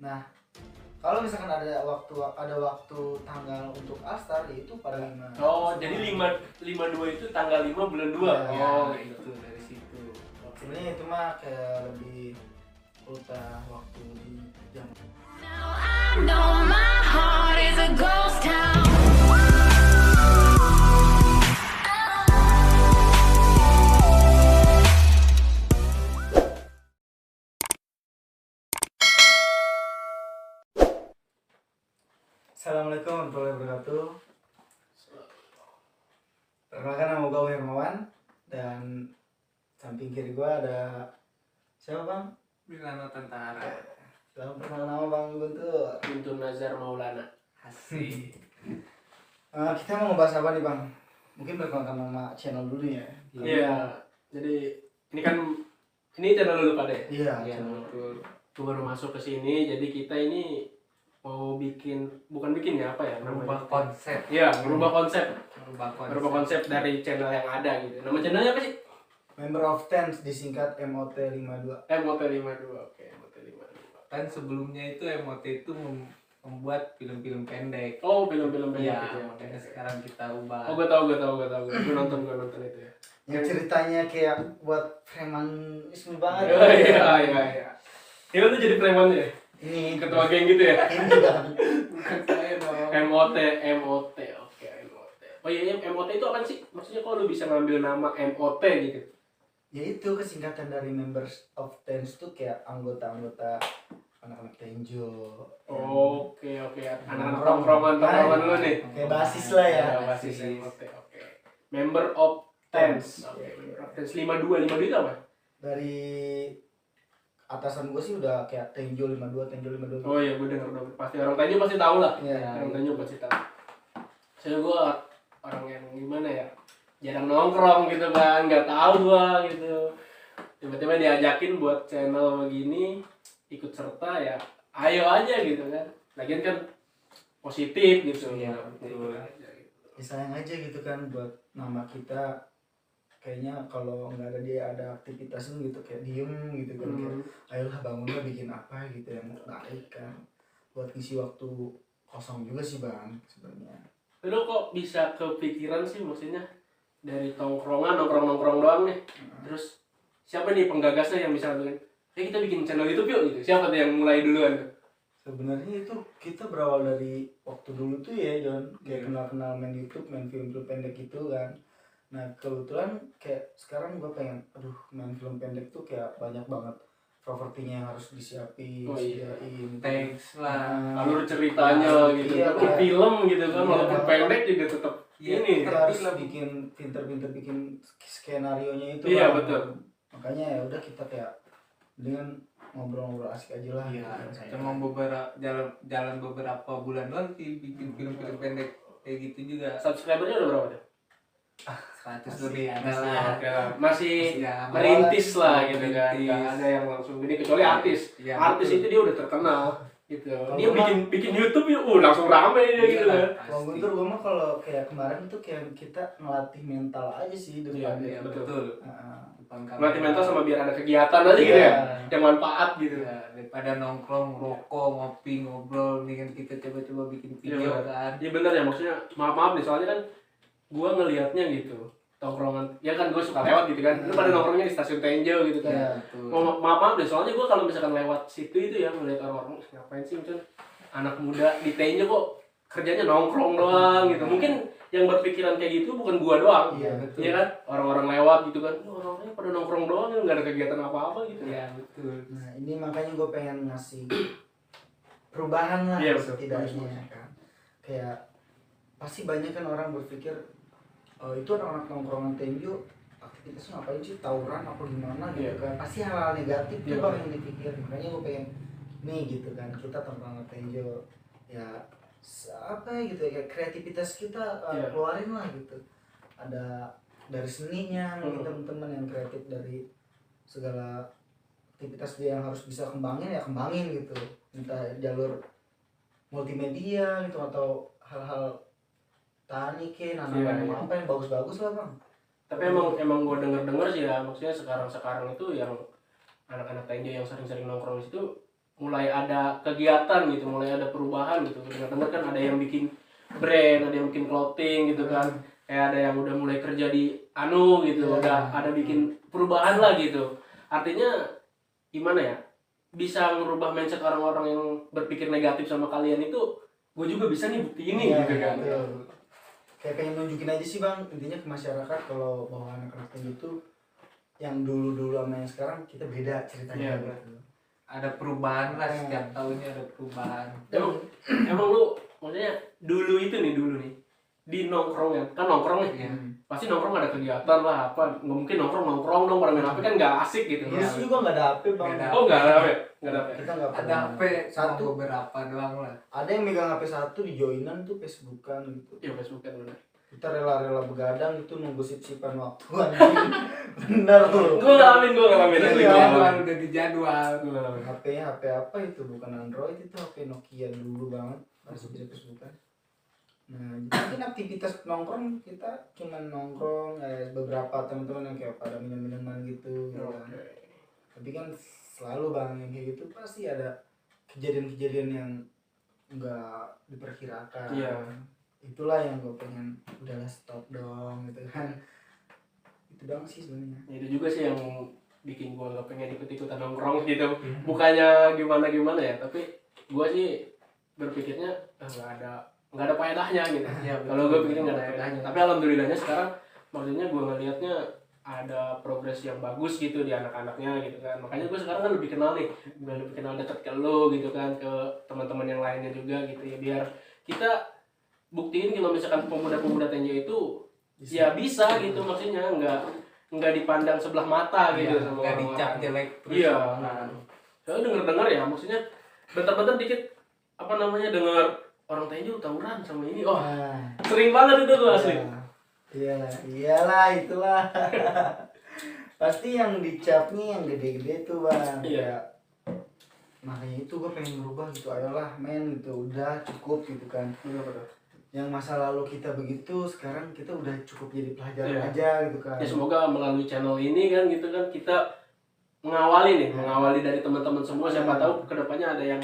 Nah, kalau misalkan ada waktu tanggal untuk Alstar ya itu pada 5. Oh, jadi 52 itu tanggal 5 bulan 2. Ya, Oh, itu dari situ. sebenarnya itu mah kayak lebih ulta waktu di jam. Now I know my heart is a ghost town. Assalamualaikum warahmatullahi wabarakatuh. Perkenalkan, nama gue Hermawan dan samping kiri gue ada siapa bang? Bilano Tentara. Selamat perkenalkan nama bang Guntur. Guntur Nazar Maulana. Asik. Kita mau ngebahas apa nih bang? Mungkin perkenalkan nama channel dulu ya. Iya. Jadi ini channel dulu pada ya? Iya. Iya, channel. betul. Gue baru masuk ke sini, jadi kita ini mau bukan bikin ya, apa ya? Merubah konsep. Iya, merubah konsep. Merubah Konsep dari channel yang ada gitu. Nama channelnya apa sih? Member of Tens disingkat MOT52. MOT52. Oke, MOT52. Kan sebelumnya itu MOT itu membuat film-film pendek. Oh, film-film pendek Iya, gitu ya. makanya sekarang kita ubah. Oh, gue tahu. Gue nonton itu ya. Yang ceritanya kayak buat premanisme banget. Oh, iya. Itu tuh jadi premannya ya? Ini Ketua geng gitu ya? ini bang. Bukan saya dong. MOT. Oke, MOT. Oh iya, MOT itu apa sih? Maksudnya kok lu bisa ngambil nama MOT gitu? Ya itu kesingkatan dari Members of Tens tuh kayak anggota-anggota anak-anak Tenjo. Oke. Anak-anak tongkrongan lu nih. Kayak basis lah ya. Basis MOT, oke. Member of Tens. Oke, Member of Tens 52 itu apa? Dari atasan gue sih udah kayak Tenjo 52. Oh iya, gue denger dong. Pasti orang Tanjung pasti tahu lah. Iya. Orang Tanjung pasti tahu. Saya gue orang yang gimana ya? Jarang nongkrong gitu kan, nggak tahu gua gitu. Tiba-tiba diajakin buat channel begini, ikut serta ya, ayo aja gitu kan. Lagian kan positif gitu. Iya, Betul. Ya, sayang aja gitu kan buat nama kita. Kayaknya kalau nggak ada dia ada aktivitasnya gitu kayak diem gitu kan, kayak ayolah bangunlah bikin apa gitu yang baik kan buat ngisi waktu kosong juga sih bang sebenarnya. Lu kok bisa kepikiran sih, maksudnya dari nongkrong doang nih, terus siapa nih penggagasnya yang bisa bikin kita bikin channel YouTube yuk gitu? Siapa tuh yang mulai duluan tuh? Sebenarnya itu kita berawal dari waktu dulu tuh ya John, kayak kenal main YouTube, main film-film pendek gitu kan. Nah kebetulan kayak sekarang gue pengen main film pendek tuh kayak banyak banget propertinya yang harus disiapin, Oh, iya. disediain. Thanks lah. Alur ceritanya gitu. Iya, Tapi kayak- film gitu kan, Iya, walaupun kayak- pendek juga tetap Iya, ini. Kita harus bikin pinter-pinter bikin skenario nya itu. Iya, Bang. betul. Makanya ya udah kita kayak dengan ngobrol-ngobrol asik aja lah. Iya, gitu. cuma jalan beberapa bulan doang sih bikin film-film pendek kayak gitu juga. Subscribernya udah berapa tuh? 100 Masih- lebih ada masih lah. Oke lah, masih Ya, merintis lah gitu kan, merintis. nggak ada yang langsung gini kecuali artis. Iya, Artis betul. itu dia udah terkenal gitu. Kalau Dia gua bikin YouTube ya, langsung rame dia gitu kan. Kalau Guntur gue mah kalau kayak kemarin tuh kayak kita ngelatih mental aja sih Iya, depan Iya, betul. betul. Heeh. Depan kamera. Melatih mental sama biar ada kegiatan aja gitu ya, yang manfaat gitu. Ya, daripada nongkrong, rokok, ngopi, ngobrol, mendingan kita coba-coba bikin video Iya, kan. Iya benar ya, maksudnya maaf nih soalnya kan gua ngelihatnya gitu tongkrongan, ya kan gue suka lewat gitu kan, lu pada nongkrongnya di stasiun Tenjo gitu kan. Iya, betul. Maaf deh, soalnya gue kalau misalkan lewat situ itu ya ngeliat orang-orang ngapain sih, misalnya anak muda di Tenjo kok kerjanya nongkrong doang gitu. Mungkin yang berpikiran kayak gitu bukan gua doang, Iya, betul. iya kan, orang-orang lewat gitu kan, orang-orangnya pada nongkrong doang, nggak ada kegiatan apa-apa gitu. Iya, betul. Nah ini makanya gue pengen ngasih perubahan lah Iya, betul. setidaknya kan. Kayak pasti banyak kan orang berpikir itu anak-anak nongkrongan Tenjo aktivitasnya ngapain sih, tawuran apa gimana gitu Iya. kan. Pasti hal-hal negatif tuh Iya. bang yang dipikir. Makanya gue pengen nih gitu kan, kita tongkrongan Tenjo ya apa ya gitu ya, kayak kreativitas kita Iya. keluarin lah gitu. Ada dari seninya mungkin teman-teman yang kreatif, dari segala aktivitas dia yang harus bisa kembangin ya kembangin gitu, entah jalur multimedia gitu atau hal-hal tani ke nanam Iya. apa yang bagus-bagus lah bang. Tapi emang gue denger sih ya, maksudnya sekarang itu yang anak-anak Tenjo yang sering-sering nongkrong di situ mulai ada kegiatan gitu, mulai ada perubahan gitu. Dengar-dengar kan ada yang bikin brand, ada yang bikin clothing gitu kan. Kayak ada yang udah mulai kerja di gitu, udah ada bikin perubahan lah gitu. Artinya gimana ya? Bisa ngerubah mindset orang-orang yang berpikir negatif sama kalian itu, gue juga bisa nih bukti ini gitu kan. Kayak pengen nunjukin aja sih bang, intinya ke masyarakat kalau bahwa anak-anak itu yang dulu sama yang sekarang kita beda ceritanya gitu. Ada perubahan lah, setiap tahunnya ada perubahan. Emang lu maksudnya dulu nih di nongkrong kan nongkrong nih, pasti nongkrong ada kegiatan lah, apa nggak mungkin nongkrong dong pada main HP kan nggak asik gitu. Terus juga nggak ada HP bang. Nggak ada HP. Kita nggak Ada HP satu beberapa doang lah. ada yang megang HP satu di joinan tuh Facebookan gitu. Ya Facebook kan benar. Kita rela-rela begadang itu nunggu sip-sipan waktu anjing. Bener tuh. Gue ngalamin asli. Jadwal udah di jadwal. HP-nya HP apa itu, bukan Android, itu HP Nokia dulu banget masih bisa Facebookan. Nah, mungkin aktivitas nongkrong kita cuma nongkrong beberapa teman-teman yang kayak pada minum-minuman gitu, kan. Tapi kan selalu bang yang kayak gitu pasti ada kejadian-kejadian yang enggak diperkirakan. Iya. Itulah yang gue pengen udahlah stop dong gitu kan. Itu dong sih sebenarnya. Itu juga sih yang bikin gue gak pengen ikut-ikutan nongkrong gitu. Bukannya gimana ya, tapi gue sih berpikirnya nggak ada faedahnya gitu. Ya, kalau gue pikirnya nggak ada faedahnya. Tapi alhamdulillahnya sekarang maksudnya gue ngelihatnya ada progres yang bagus gitu di anak-anaknya gitu kan. Makanya gue sekarang kan lebih kenal deket ke lo gitu kan, ke teman-teman yang lainnya juga gitu ya, biar kita buktiin kalau misalkan pemuda-pemuda Tenjo itu ya bisa gitu, maksudnya nggak dipandang sebelah mata gitu, sama nggak dicap jelek terus. Iya. Saya dengar ya, maksudnya bentar-bentar dikit dengar orang Tenjo tawuran sama ini, sering banget itu tuh asli. Iyalah itulah. Pasti yang dicapnya yang gede-gede tuh bang. Iya. Makanya itu gue pengen merubah gitu, ayolah men gitu, udah cukup gitu kan. Benar-benar. Yang masa lalu kita begitu, sekarang kita udah cukup jadi pelajaran aja gitu kan. Ya semoga melalui channel ini kan gitu kan kita mengawali dari teman-teman semua, siapa tahu kedepannya ada yang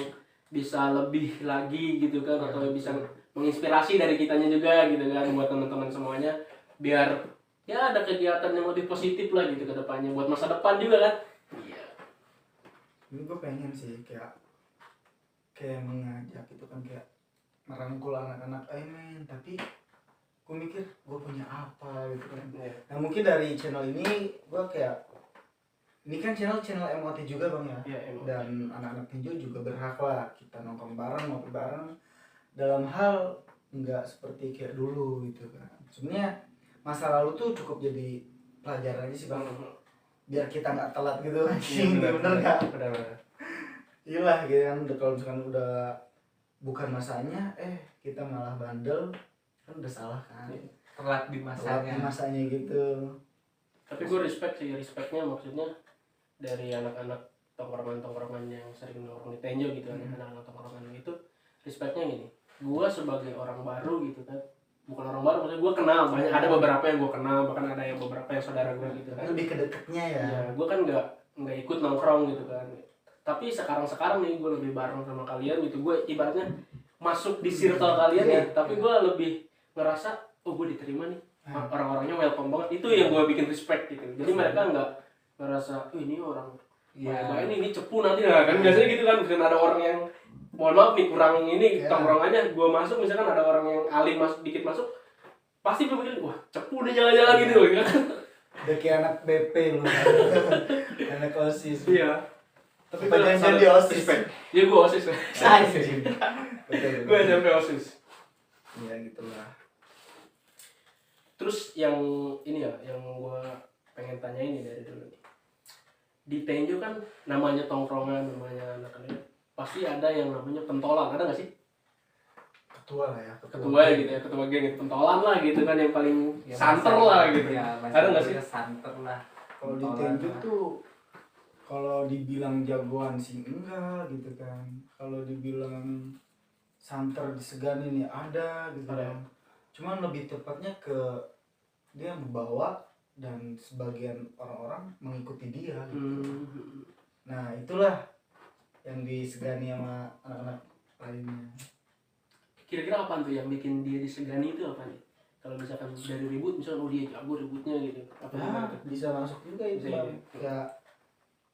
bisa lebih lagi gitu kan, atau bisa menginspirasi dari kitanya juga gitu kan, buat teman-teman semuanya, biar ya ada kegiatan yang lebih positif lah gitu kedepannya buat masa depan juga kan. Iya. Ini gue pengen sih kayak mengajak gitu kan, kayak merangkul anak-anak men, tapi gue mikir gue punya apa gitu kan. Nah mungkin dari channel ini gue kayak, ini kan channel MOT juga bang ya, dan anak-anak Tenjo juga berhak lah kita nongkrong bareng, ngopi bareng, dalam hal nggak seperti kayak dulu gitu kan. Sebenarnya masa lalu tuh cukup jadi pelajaran aja sih bang, biar kita nggak telat gitu kan. Bener nggak? Benar. Iyalah gitu kan, kalau misalkan udah bukan masanya kita malah bandel kan, udah salah kan, telat di masanya gitu. Tapi gue respectnya maksudnya dari anak-anak tongkrongan yang sering nongkrong di Tenjo gitu kan, anak-anak tongkrongan itu respectnya gini, gue sebagai orang baru gitu kan, bukan orang baru, maksudnya gue kenal banyak, ada beberapa yang gue kenal, bahkan ada yang beberapa yang saudara gue gitu kan, lebih kedekatnya ya. Gue kan nggak ikut nongkrong gitu kan, tapi sekarang nih gue lebih bareng sama kalian gitu, gue ibaratnya masuk di circle kalian nih, tapi gue lebih ngerasa gue diterima nih, orang-orangnya welcome banget, itu yang gue bikin respect gitu. Jadi mereka nggak ngerasa ini orang ini cepu nanti kan, biasanya gitu kan, misalkan ada orang yang mohon maaf nih kurang ini tongkrongannya, gue masuk misalkan ada orang yang alim dikit masuk, pasti gue pikir wah cepu nih jalan-jalan gitu kan. Udah kayak anak BP lu. Anak OSIS. Iya. Tapi gue jangan di OSIS. Iya gue OSIS. Gue SMP OSIS. Iya gitulah. Terus yang ini ya, yang gue pengen tanya ini dari dulu nih. Di Tenjo kan namanya tongkrongan, namanya anak-anak, pasti ada yang namanya pentolan, ada nggak sih? Ketua lah ya. Ketua gitu ya, ketua geng itu pentolan lah gitu kan, yang paling santer lah gitu. Ada nggak sih? Santer lah. Kalau di Tenjo tuh, kalau dibilang jagoan sih enggak gitu kan. Kalau dibilang santer diseganin ya ada gitu kan. Cuman lebih tepatnya ke dia membawa dan sebagian orang-orang mengikuti dia gitu. Nah itulah yang disegani sama anak-anak lainnya. Kira-kira apa tuh yang bikin dia disegani itu apa nih? Kalau misalkan dari ribut, misalnya dia jago ributnya gitu, apa gimana tuh? Bisa masuk juga itu Bisa, Bang. iya. Kayak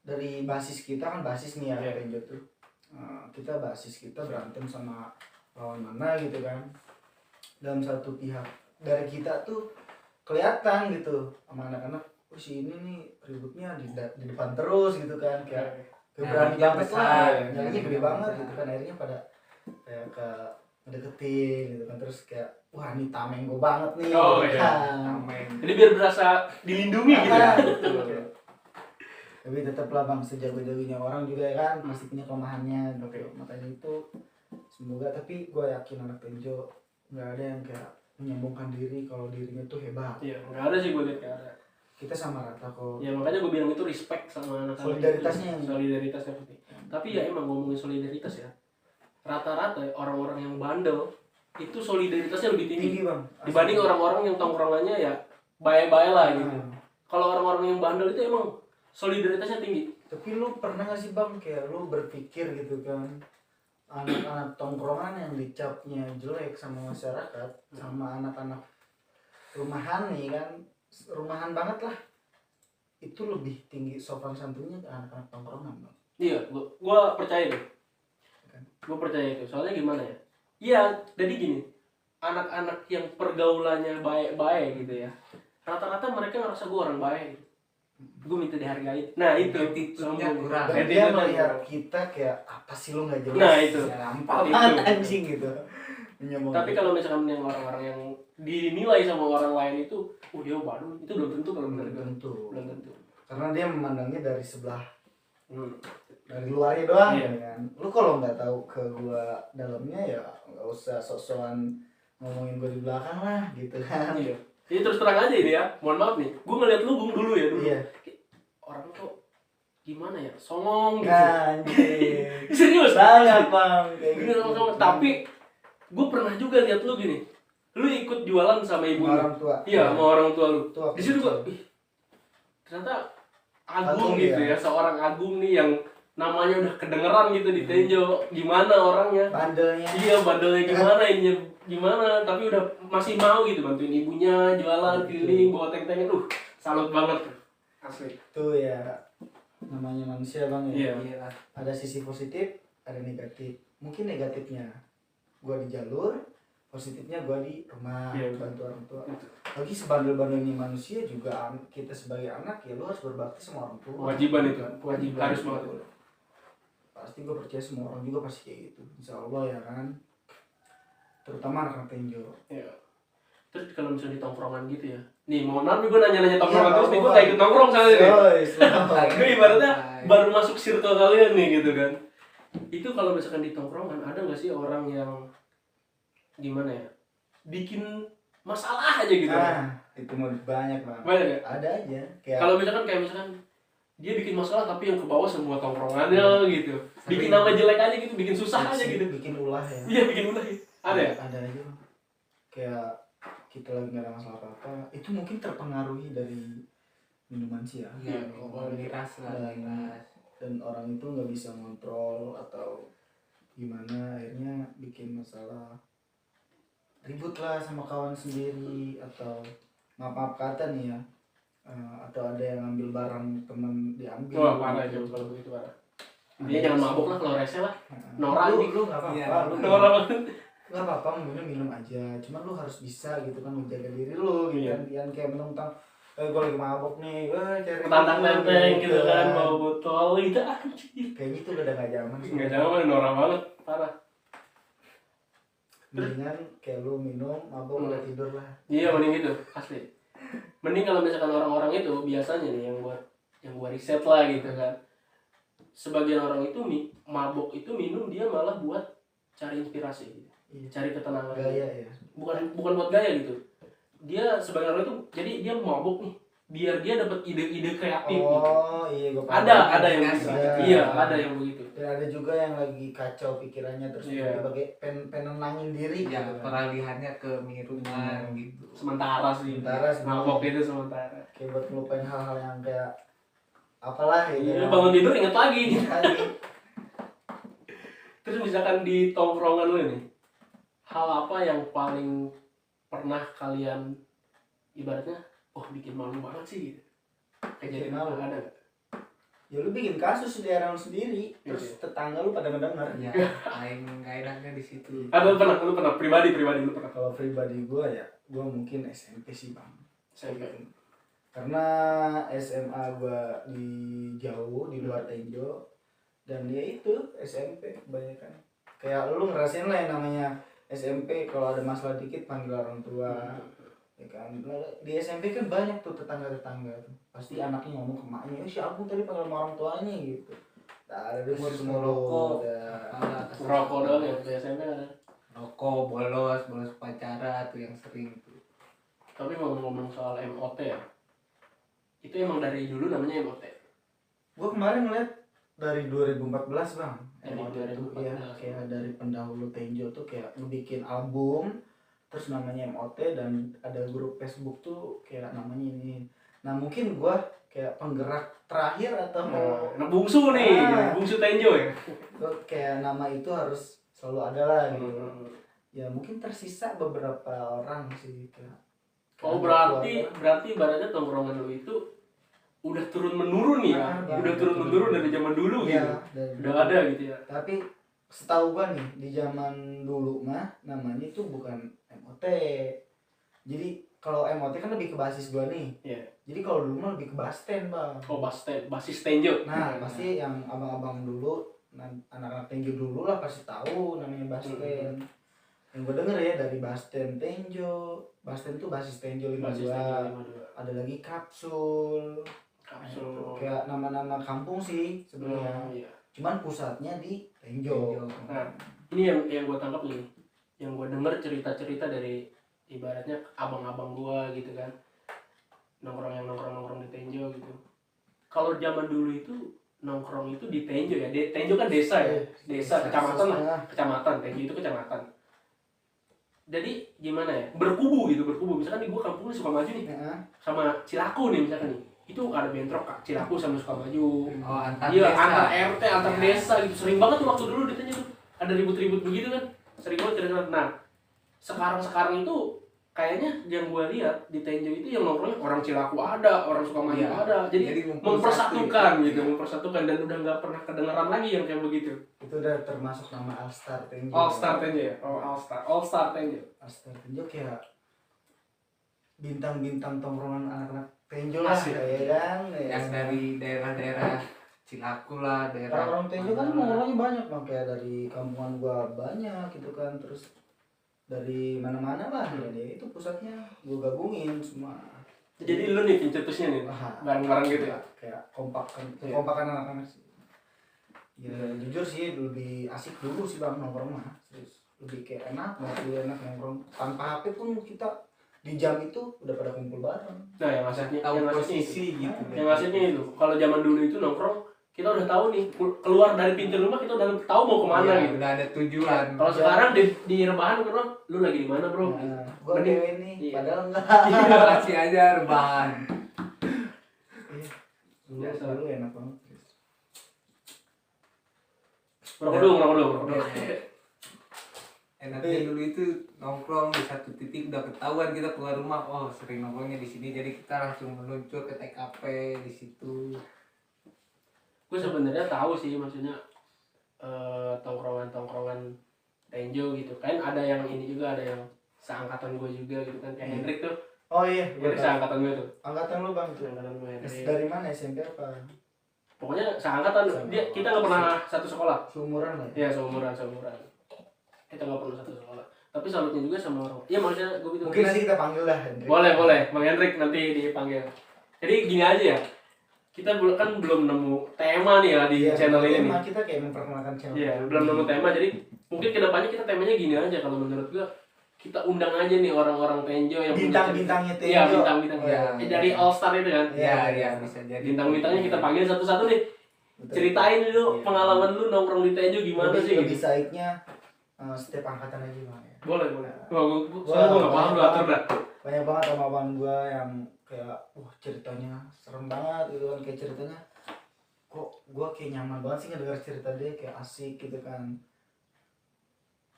dari basis kita kan basis nih ya Iya. Tenjo tuh. Kita basis kita berantem sama lawan mana gitu kan. Dalam satu pihak dari kita tuh kelihatan gitu sama anak-anak, oh si ini nih ributnya di depan terus gitu kan, kayak berani Nyalinya banget besar, lah, ya. nyalinya gede Nyalinya banget besar. gitu kan, akhirnya pada kayak ke ngedeketin gitu kan, terus kayak wah ini tameng gue banget nih Oh, gitu iya. kan. Amin. Jadi biar berasa dilindungi gitu ya. Betul. Tapi tetaplah Bang, sejago-jagonya orang juga ya kan pasti punya kelemahannya gitu. Oke. Makanya itu semoga, tapi gue yakin anak Tenjo nggak ada yang kayak menyambungkan diri kalau dirinya tuh hebat. Iya, nggak ada sih gue lihat nggak ada. Kita sama rata kok. Ya makanya gue bilang itu respect sama anak-anak. Solidaritasnya itu. yang- Solidaritasnya penting. Tapi ya emang ngomongin solidaritas ya, rata-rata orang-orang yang bandel itu solidaritasnya lebih tinggi Tinggi Bang. dibanding orang-orang yang tongkrongannya ya baik-baik lah gitu. Nah, Kalau orang-orang yang bandel itu emang solidaritasnya tinggi. tapi lu pernah gak sih Bang kayak lu berpikir gitu kan, anak-anak tongkrongan yang dicapnya jelek sama masyarakat sama anak-anak rumahan nih kan, rumahan banget lah, itu lebih tinggi sopan santunnya ke anak-anak tongkrongan Bang. Iya, gua percaya itu. Gue percaya itu. Soalnya gimana ya? Iya, jadi gini. Anak-anak yang pergaulannya baik-baik gitu ya. Rata-rata mereka ngerasa gue orang baik. Gue minta dihargai. Nah, itu Attitude-nya sombong. kurang. Dan Attitude-nya dia melihat kurang. kita kayak apa sih lu nggak jelas, Nah, itu. gampang Itu. banget anjing gitu. Menyombongkan. Tapi kalau misalkan yang orang-orang yang dinilai sama orang lain itu, dia badut, itu belum tentu kalau belum menurut gue. tentu, Belum tentu. karena dia memandangnya dari sebelah, Hmm. dari luarnya doang Iya. ya kan. Lu kalau nggak tahu ke gua dalamnya ya nggak usah sok-sokan ngomongin gua di belakang lah gitu kan. Iya. Jadi terus terang aja ini ya. Mohon maaf nih. Gue ngeliat lu Bung dulu ya dulu. Iya. Orang tuh gimana ya? Songong gitu. Anjir. Serius. Banget Bang kayak Gini gitu. sama-sama. Tapi gue pernah juga lihat lu gini. Lu ikut jualan sama ibu Sama lu. orang tua. Iya, sama orang tua lu. Tua. Di situ gua, ih, ternyata agung Agung, gitu ya. ya, seorang agung nih yang namanya udah kedengeran gitu di Tenjo. Gimana orangnya? Bandelnya. Iya, bandelnya gimana ini gimana, tapi udah masih mau gitu bantuin ibunya jualan keliling bawa teng-tengan. Salut banget. Asli. Tuh ya namanya manusia Bang ya. Iya. Iya. Ada sisi positif, ada negatif. Mungkin negatifnya gua di jalur, positifnya gua di rumah, Iya, bantu orang tua. Itu. Lagi sebandel-bandelnya manusia juga kita sebagai anak ya lu harus berbakti sama orang tua. Kewajiban itu, kewajiban harus banget. Pasti gue percaya semua orang juga pasti kayak gitu, insya Allah ya kan, terutama anak-anak Tenjo. Iya. Terus kalau misalnya di tongkrongan gitu ya. Nih, mohon maaf nih gue nanya-nanya tongkrongan Iya, terus nih, gue apa-apa. gak ikut nongkrong soalnya nih. Yoi, Gue ibaratnya baru masuk circle kalian nih gitu kan. Itu kalau misalkan di tongkrongan ada nggak sih orang yang gimana ya, bikin masalah aja gitu. nah itu mau banyak Bang, Banyak ya? ada aja kayak Kalau misalkan dia bikin masalah tapi yang ke bawah semua tongkrongannya gitu. Bikin nama jelek aja gitu, bikin susah aja gitu. bikin ulah ya. Iya, bikin ulah ya. Ada ya? Ada aja Bang. Kayak kita lagi nggak ada masalah apa-apa, itu mungkin terpengaruhi dari minuman sih ya. Iya, miras lah, Dan- miras. Dan orang itu nggak bisa ngontrol atau gimana, akhirnya bikin masalah, ribut lah sama kawan sendiri, atau maaf kata nih ya, atau ada yang ngambil barang teman diambil. Wah, parah aja kalau begitu parah. Dia jangan mabuk lah kalau rese lah. Nah, Norak lu nih. nggak apa-apa, Iya, lu Norak banget. nggak apa-apa minum aja, cuman lu harus bisa gitu kan menjaga diri lu gitu Iya. kan, jangan kayak mentang gue lagi mabok nih, cari Tantang minum, tenteng gitu kan, bawa botol gitu anjir. kayak gitu udah nggak zaman sih. Enggak jangan, norak banget, parah. Mendingan kayak lu minum mabok udah tidur lah. Iya, mending gitu, asli. Mending kalau misalkan orang-orang itu biasanya nih yang gua riset lah gitu kan. Sebagian orang itu mabok itu minum dia malah buat cari inspirasi gitu. Iya. Cari ketenangan. Gaya ya. Bukan buat gaya gitu. Dia sebagian orang itu jadi dia mabok nih biar dia dapat ide-ide kreatif gitu. Oh iya gue Ada yang Imajinasi. begitu. Iya, ada yang begitu. Dan ada juga yang lagi kacau pikirannya terus Iya. dipakai penenangin diri Ya, gitu kan. peralihannya ke minuman gitu. Sementara sih. Sementara sih. Mabok itu sementara. Kayak buat ngelupain hal-hal yang kayak apalah gitu. Iya, bangun tidur inget lagi. Lagi. Terus misalkan di tongkrongan lu nih, hal apa yang paling pernah kalian ibaratnya, bikin malu banget sih gitu. Kejadian Bikin malu. apa ada nggak? Ya lu bikin kasus di daerah lu sendiri, terus tetangga lu pada ngedenger. Ya aing nggak enaknya di situ. Lu pernah pribadi lu pernah Kalau pribadi gua ya, gua mungkin SMP sih bang. SMP. Karena SMA gua di jauh di luar Tenjo, dan ya itu SMP kebanyakan. Kayak lu ngerasain lah yang namanya SMP, kalau ada masalah dikit panggil orang tua. Ya kan, di SMP kan banyak tuh tetangga-tetangga tuh, pasti anaknya ngomong ke maknya, si Agung tadi panggil sama orang tuanya gitu. Nah, ada Terus semua ngerokok. Rokok doang ya di SMP ada. Rokok, bolos upacara tuh yang sering tuh. Tapi ngomong-ngomong soal MOT ya, itu emang dari dulu namanya MOT. Gua kemarin ngeliat dari 2014 bang, Dari emang itu 2014. ya kayak dari pendahulu Tenjo tuh kayak ngebikin album, terus namanya MOT, dan ada grup Facebook tuh kayak namanya ini. Nah mungkin gua kayak penggerak terakhir atau Nah, bungsu nih, Ah. bungsu Tenjo ya. gua kayak nama itu harus selalu ada lah gitu. Hmm. Ya mungkin tersisa beberapa orang sih kayak. Oh keluarga. berarti ibaratnya tongkrongan lu itu udah turun menurun nih ya, Ah, udah turun menurun dari zaman dulu Iya, gitu, dari udah dulu. ada gitu ya. Tapi setahu gua nih di zaman dulu mah namanya itu bukan MOT. Jadi kalau MOT kan lebih ke basis gua nih. Iya. Jadi kalau dulu mah lebih ke basten bang. Oh basis Tenjo. Nah pasti yang abang-abang dulu, anak-anak Tenjo dulu lah pasti tahu namanya basten. Yang gue denger ya dari Basten Tenjo. Basten tuh basis Tenjo 52. Basis Tenjo 52. Ada lagi kapsul. Kapsul. Kayak nama-nama kampung sih sebenarnya. Iya. Cuman pusatnya di Tenjo. Nah, ini yang gue tangkap nih, yang gue denger cerita-cerita dari ibaratnya abang-abang gue gitu kan, nongkrong di Tenjo gitu. Kalau zaman dulu itu nongkrong itu di Tenjo ya, Tenjo kan desa ya, desa kecamatan lah, kecamatan. Tenjo itu kecamatan. Jadi gimana ya, berkubu misalkan di gue kampungnya Sukamaju nih Nah, sama Cilaku nih misalkan nih, itu ada bentrok Kak, Cilaku sama Sukamaju. Oh, antar Iya, desa. antar RT, antar Ya. desa gitu. Sering banget tuh waktu dulu ditanya tuh. Ada ribut-ribut begitu kan. Sering banget cerita. Nah, sekarang itu kayaknya yang gue lihat di Tenjo itu yang nongkrongnya orang Cilaku ada, orang Sukamaju Iya. ada. Jadi ngumpul mempersatukan satu, gitu, mempersatukan, dan udah nggak pernah kedengeran lagi yang kayak begitu. itu udah termasuk nama All Star Tenjo. All Star Tenjo ya. Oh, All Star Tenjo. All Star Tenjo kayak bintang-bintang tongkrongan anak-anak Tenjo lah Asik. kayak kan. Yang dari daerah-daerah Cilaku lah, daerah orang Tenjo kan mana. nongkrongnya banyak bang, kayak dari kampungan gua banyak gitu kan, terus dari mana-mana lah. Jadi itu pusatnya gua gabungin semua. Jadi lu nih pencetusnya nih, Wah, bareng-bareng gitu ya. kayak kompakan Iya. kompakan anak-anak sih. Ya jujur sih lebih asik dulu sih bang nongkrong mah, terus lebih kayak enak banget, lebih enak nongkrong tanpa HP pun kita di jam itu udah pada kumpul bareng. Nah, yang asiknya, Tahu yang asiknya itu. posisi gitu. Yang asiknya itu, kalau zaman dulu itu nongkrong, kita udah tahu nih, keluar dari pintu rumah kita udah tahu mau kemana Iya, gitu. udah ada tujuan. Kalau sekarang di rebahan bro, lu lagi di mana bro? Nah, gua Mending- dewe nih, iya. padahal enggak. Iya. Kasih aja rebahan. Dulu, Biasa. dulu enak banget. Rokok dulu, rokok dulu. Enaknya dulu itu nongkrong di satu titik udah ketahuan kita keluar rumah, oh sering nongkrongnya di sini, jadi kita langsung meluncur ke TKP di situ. Gue sebenarnya tahu sih, maksudnya tongkrongan Tenjo gitu kan, ada yang ini juga, ada yang seangkatan gue juga gitu kan, kayak Hendrik tuh. Oh iya, gua Hendrik tahu. seangkatan gue tuh. Angkatan lu bang tuh. Seangkatan gue Hendrik. Dari mana, SMP apa? Pokoknya seangkatan, kita nggak pernah satu sekolah. Seumuran lah. Iya, seumuran. Kita nggak pernah satu sekolah. Tapi salutnya juga sama orang. Iya, maksudnya gue gitu. Mungkin nanti kita panggil lah Hendrik. Boleh, Bang Hendrik nanti dipanggil. Jadi gini aja ya. Kita kan belum nemu tema nih ya di Iya, channel ini nih. tema kita kayak memperkenalkan channel. Iya, belum nemu tema. Jadi mungkin kedepannya kita temanya gini aja, kalau menurut gua. Kita undang aja nih orang-orang Tenjo yang punya Bintang-bintangnya cerita. Tenjo. Iya, bintang-bintang. Iya. Dari All Star itu kan. Iya, Iya, bisa jadi. Bintang-bintangnya kita panggil satu-satu nih. Betul. Ceritain dulu Iya. pengalaman lu nongkrong di Tenjo gimana lebih, sih lebih gitu. saiknya setiap angkatan aja bang ya. Boleh. Soalnya Wah, gua nggak paham, lu banyak atur dah. Banyak banget sama abang gua yang kayak ceritanya serem banget gitu kan, kayak ceritanya kok gua kayak nyaman banget sih ngedenger cerita dia, kayak asik gitu kan.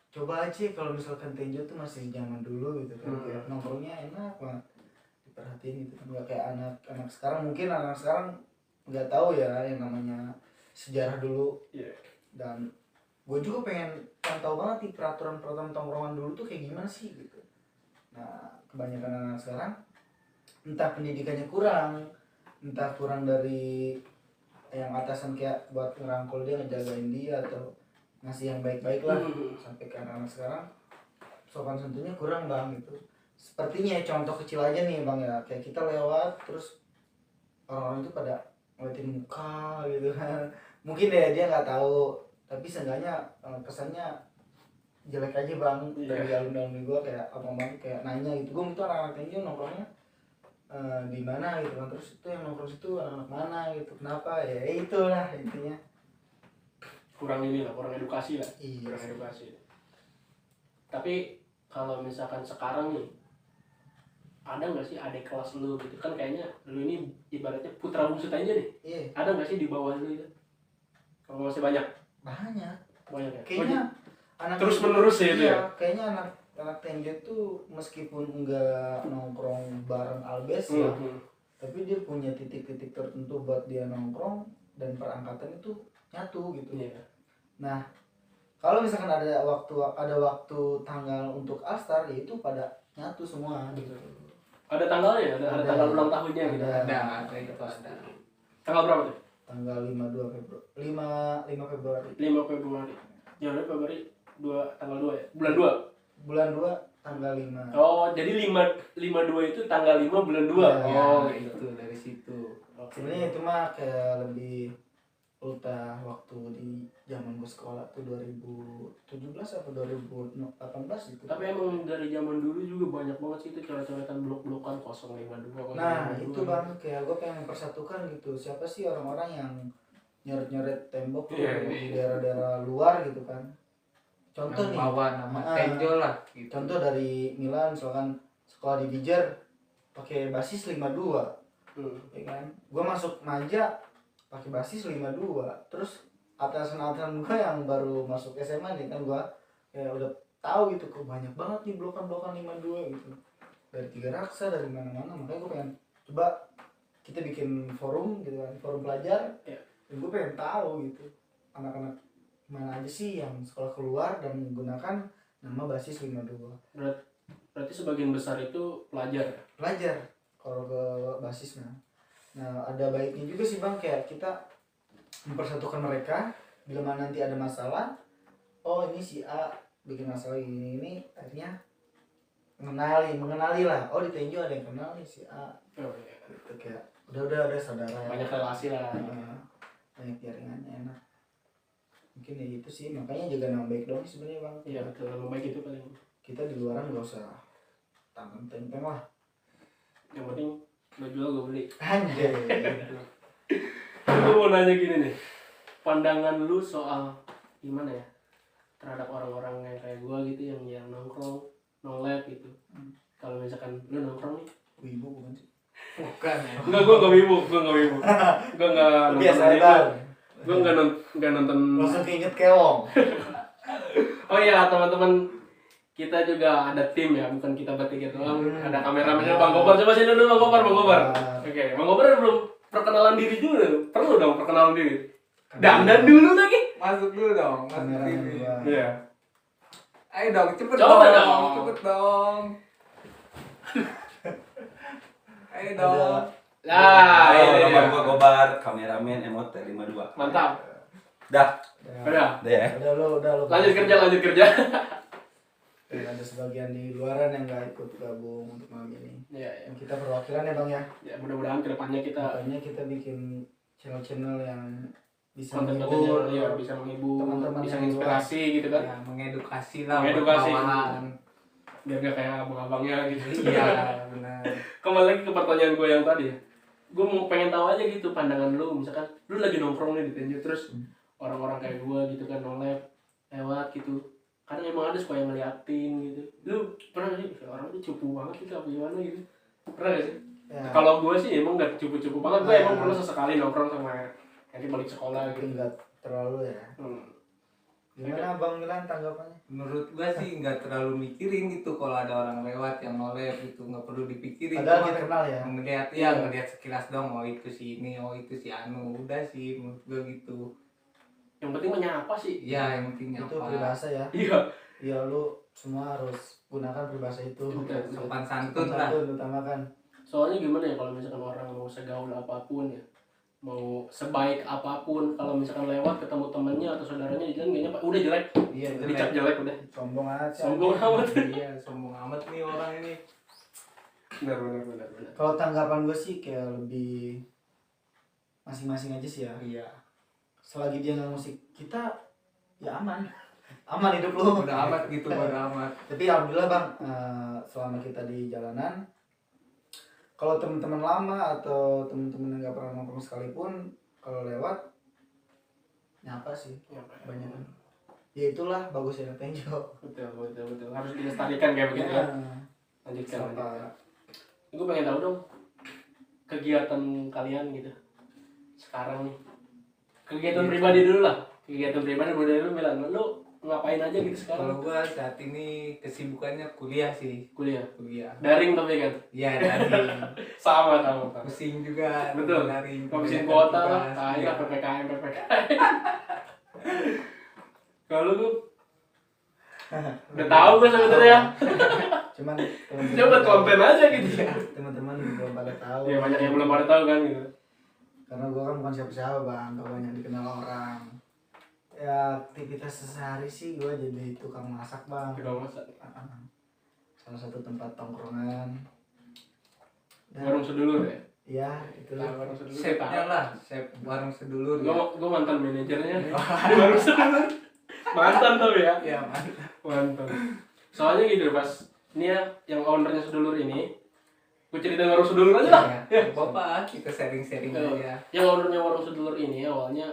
coba aja kalau misalkan Tenjo tuh masih zaman dulu gitu kan, kayak nongkrongnya enak banget, diperhatiin gitu kan, nggak kayak anak sekarang. Mungkin anak sekarang nggak tahu ya yang namanya sejarah dulu. Iya. Dan gue juga pengen tahu banget nih peraturan tongkrongan dulu tuh kayak gimana sih gitu. Nah kebanyakan anak sekarang entah pendidikannya kurang, entah kurang dari yang atasan kayak buat ngerangkul dia, ngejagain dia, atau ngasih yang baik-baik lah. Sampai ke anak-anak sekarang sopan santunnya kurang bang gitu. Sepertinya contoh kecil aja nih bang ya, kayak kita lewat terus orang-orang itu pada ngeliatin muka gitu kan. Mungkin deh dia nggak tahu, tapi seenggaknya kesannya jelek aja bang. Dari dalam gue kayak apa bang, kayak nanya gitu, gue itu anak-anak Tenjo nongkrongnya di mana gitu kan, terus itu yang nongkrong situ anak-anak mana gitu, kenapa ya, itulah intinya. Kurang ini lah, kurang edukasi lah. Iya. Kurang edukasi. Tapi kalau misalkan sekarang nih, ada nggak sih adik kelas lu gitu kan, kayaknya lu ini ibaratnya putra bungsu aja nih. Iya. Ada nggak sih di bawah lu itu? Kalau masih banyak Banyak ya. kayaknya anak terus Tenjo, menerus ya itu iya, ya. kayaknya anak Tenjo tuh meskipun enggak nongkrong bareng Albes ya, tapi dia punya titik-titik tertentu buat dia nongkrong, dan perangkatan itu nyatu gitu. Iya. Nah kalau misalkan ada waktu tanggal untuk Alstar, ya itu pada nyatu semua gitu. Ada tanggalnya, ada tanggal ulang tahunnya gitu. Ada. itu ada. Tanggal berapa tuh? Tanggal 5 Februari. 5 Februari. Januari, Februari, tanggal 2 ya? Bulan 2? Bulan 2 tanggal 5. Oh, jadi 52 itu tanggal 5 bulan 2. Iya, Oh, itu gitu. dari situ. Sebenarnya itu mah kayak lebih ultah waktu di zaman gue sekolah tuh 2017 atau 2018 gitu. Tapi emang dari zaman dulu juga banyak banget sih itu coret-coretan blok-blokan 052. Nah itu bang, kayak gue pengen mempersatukan gitu. Siapa sih orang-orang yang nyoret-nyoret tembok tuh di daerah-daerah luar gitu kan. Contoh yang nih, bawa nama Tenjo lah gitu. contoh dari Milan, misalkan sekolah di Bijar pakai basis 52, ya kan. Gue masuk Manja pakai basis 52, terus atasan-atasan gue yang baru masuk SMA nih kan, gue kayak udah tahu gitu, kok banyak banget nih blokan-blokan 52 gitu, dari Tiga Raksa, dari mana-mana. Makanya gue pengen coba kita bikin forum gitu kan, forum pelajar. Dan gue pengen tahu gitu anak-anak mana aja sih yang sekolah keluar dan menggunakan nama basis 52. Berarti sebagian besar itu pelajar. Kalau ke basisnya. Nah ada baiknya juga sih bang, kayak kita mempersatukan mereka. Bila mana nanti ada masalah, oh ini si A bikin masalah ini akhirnya mengenali lah. Oh di Tenjo ada yang kenal nih si A. Oh, iya. Gitu, kayak udah saudara ya. Banyak relasi lah. Banyak jaringannya enak. Mungkin ya itu sih, makanya jaga nama baik dong sebenarnya bang. Iya betul, lebih baik itu paling. Kita di luaran gak usah tempeng lah. Yang penting lo jual gue beli. Anjay. Gue mau nanya gini nih, pandangan lu soal gimana ya terhadap orang-orang yang kayak gue gitu, yang nongkrong, nolep gitu. Kalau misalkan lu nongkrong nih, Wibu bukan sih? Bukan ya. enggak, gue nggak wibu. Gue nggak nonton Biasa itu. bang. Gue nggak nonton. Langsung keinget keong. Oh iya teman-teman, kita juga ada tim ya, bukan kita bertiga doang. Ada kameramennya Bang Gobar. Coba sini dulu Bang Gobar. Oke, Bang Gobar belum perkenalan diri juga. Perlu dong perkenalan diri. Dandan dulu lagi. Masuk dulu dong, masuk Kameramen TV. gua. Iya. Ayo dong, cepet Coba dong. dong. Cepet dong. Ayo Ada dong. Lah, Halo, ini nama dia. gua Gobar, kameramen Emot 52. Mantap. Dah, Udah. deh ya. udah lo. Lanjut kerja. Dan ada sebagian di luaran yang nggak ikut gabung untuk malam ini. Iya. Yang kita perwakilan ya bang ya. Ya mudah-mudahan kedepannya kita Makanya kita bikin channel-channel yang bisa konten-kontennya ya, bisa menghibur, teman-teman bisa yang menginspirasi gitu kan. Ya, mengedukasi lah. Mengedukasi. buat bawahan. Biar gak kayak abang-abangnya gitu. Iya, benar. Kembali lagi ke pertanyaan gue yang tadi ya. Gue mau pengen tahu aja gitu pandangan lu, misalkan lu lagi nongkrong nih di Tenjo, terus orang-orang kayak gue gitu kan nolep lewat gitu. Kadang emang ada suka yang ngeliatin gitu. Lu pernah gak sih orang itu cupu banget gitu apa gimana gitu? Pernah gak sih? Ya, Kalau gue sih emang gak cupu-cupu banget. Gue Nah. emang pernah sesekali nongkrong sama nanti balik sekolah tapi gitu. nggak terlalu ya. Gimana Bang Milan tanggapannya? Menurut gua sih nggak terlalu mikirin gitu kalau ada orang lewat yang noleh gitu, nggak perlu dipikirin. Padahal Cuma kita kenal ya. ngelihat Iya. ngelihat sekilas dong, oh itu si ini, oh itu si Anu, udah sih menurut gua gitu. Yang penting menyapa sih. Iya, yang penting Itu apa? peribahasa ya. Iya. Ya lu semua harus gunakan peribahasa itu. Betul. Sopan santun lah. Santun utamakan. Soalnya gimana ya kalau misalkan orang mau segaul apapun ya, mau sebaik apapun, kalau misalkan lewat ketemu temannya atau saudaranya di jalan kayaknya udah jelek, Iya, dicap jelek udah. sombong aja. Sombong amat. Iya, sombong amat nih orang ini. Benar. Kalau tanggapan gue sih kayak lebih masing-masing aja sih ya. Iya. Selagi dia nggak musik kita, ya aman. Aman hidup lu. Udah amat gitu, udah amat. Tapi alhamdulillah Bang, selama kita di jalanan, kalau teman-teman lama atau teman-teman yang nggak pernah nongkrong sekalipun, kalau lewat nyapa sih banyak. Ya itulah bagusnya Tenjo. Betul. Harus dilestarikan kayak begitu ya. Lanjutkan. Sapa. Gue pengen tahu dong kegiatan kalian gitu sekarang nih. Kegiatan pribadi dulu lah. Kegiatan pribadi dulu Milan. Lu ngapain aja gitu sekarang? Kalau gua saat ini kesibukannya kuliah sih. Kuliah. Daring tapi kan. Iya, daring. Sama. Pusing juga. Betul. Daring. Ngabisin kebanyakan kuota lah, tugas. kayak Iya. PPKM. Kalau lu udah tahu gue sebenarnya. Cuman Coba konten aja gitu. teman-teman belum pada tahu. Ya banyak yang belum pada tahu kan gitu. Karena gua kan bukan siapa-siapa Bang, gak banyak dikenal orang. Ya aktivitas sehari sih gua jadi tukang masak Bang. Tukang masak. Salah satu tempat tongkrongan. Warung sedulur ya. Iya, itu. Warung sedulur. Chefnya lah, chef warung sedulur. Ya. Gue mantan manajernya di warung sedulur. Mantan tapi ya. Iya, mantap. Mantan. Soalnya gitu pas ini ya yang ownernya sedulur ini, gue cerita warung sedulur aja lah. Ya, apa kita sharing-sharing Tuh. aja. Yang ownernya warung sedulur ini awalnya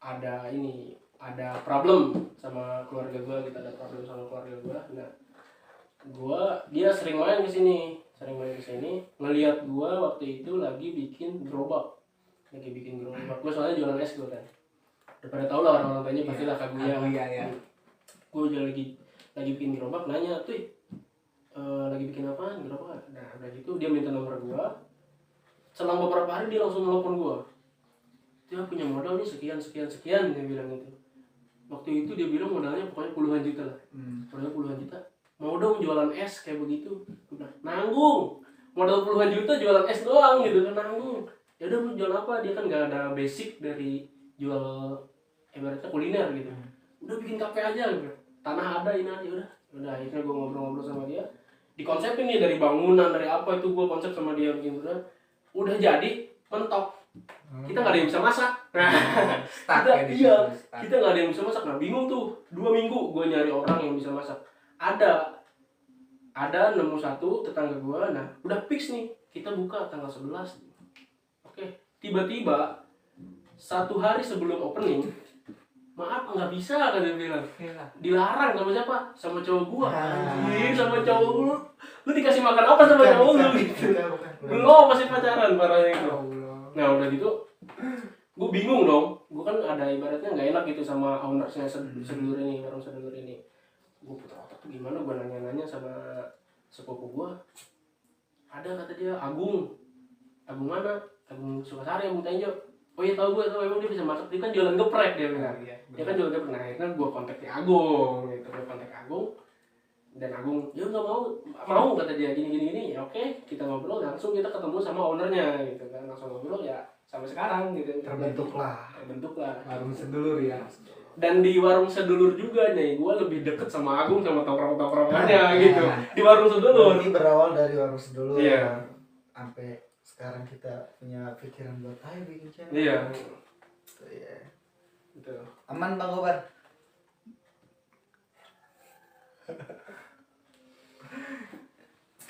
ada problem sama keluarga gue, kita ada problem sama keluarga gue. Nah, dia sering main ke sini, ngelihat gue waktu itu lagi bikin gerobak. Gue soalnya jualan es gue kan. Udah pada tau lah orang-orang tanya pasti lah Kaguya. Iya. Gue lagi bikin gerobak, nanya tuh lagi bikin apaan gerobak. Nah udah gitu dia minta nomor gue. Selang beberapa hari dia langsung nelfon gue. Dia punya modal nih sekian dia bilang gitu. Waktu itu dia bilang modalnya pokoknya puluhan juta lah. Modalnya puluhan juta. Mau dong jualan es kayak begitu. Gue bilang nanggung. Modal puluhan juta jualan es doang gitu kan, nanggung. Ya udah mau jual apa? Dia kan nggak ada basic dari jual ibaratnya kuliner gitu. Udah bikin kafe aja gitu. Tanah ada, ini aja udah akhirnya gue ngobrol-ngobrol sama dia. Dikonsepin nih dari bangunan, dari apa itu gue konsep sama dia gitu kan. Udah jadi mentok. Kita nggak ada yang bisa masak. Start Kita, ya di iya, situ, start. kita nggak ada yang bisa masak. Nah bingung tuh, 2 minggu gue nyari orang yang bisa masak. Ada nemu satu tetangga gue. Nah udah fix nih, kita buka tanggal 11. Oke, tiba-tiba 1 hari sebelum opening, maaf nggak bisa kan dia bilang. Dilarang sama siapa? Sama cowok gua. Anjir, sama cowok lu. Lu dikasih makan apa sama cowok lu gitu? Belum, masih pacaran parahnya itu. Nah udah gitu, gue bingung dong. Gue kan ada ibaratnya nggak enak gitu sama ownersnya sedulur ini, warung sedulur ini. Gue putar otak tuh gimana, gue nanya-nanya sama sepupu gue. Ada kata dia Agung mana? Agung Sukasari, Agung Tenjo. Oh iya tahu gue, emang dia bisa masak. Dia kan jualan geprek dia bilang. Dia kan jualan geprek. Nah akhirnya gue kontak di Agung gitu. Gue kontak Agung. Dan Agung, ya nggak mau kata dia gini. Ya oke, kita ngobrol, langsung kita ketemu sama ownernya gitu kan. Langsung ngobrol ya sampai sekarang gitu. Terbentuk lah Warung sedulur ya. Dan di warung sedulur juga nih, gue lebih deket sama Agung sama tongkrong-tongkrongannya gitu. Di warung sedulur. Ini berawal dari warung sedulur. Iya. Sampai sekarang kita punya pikiran buat ayo bikin channel. Iya. Iya. Gitu. Aman Bang Gobar.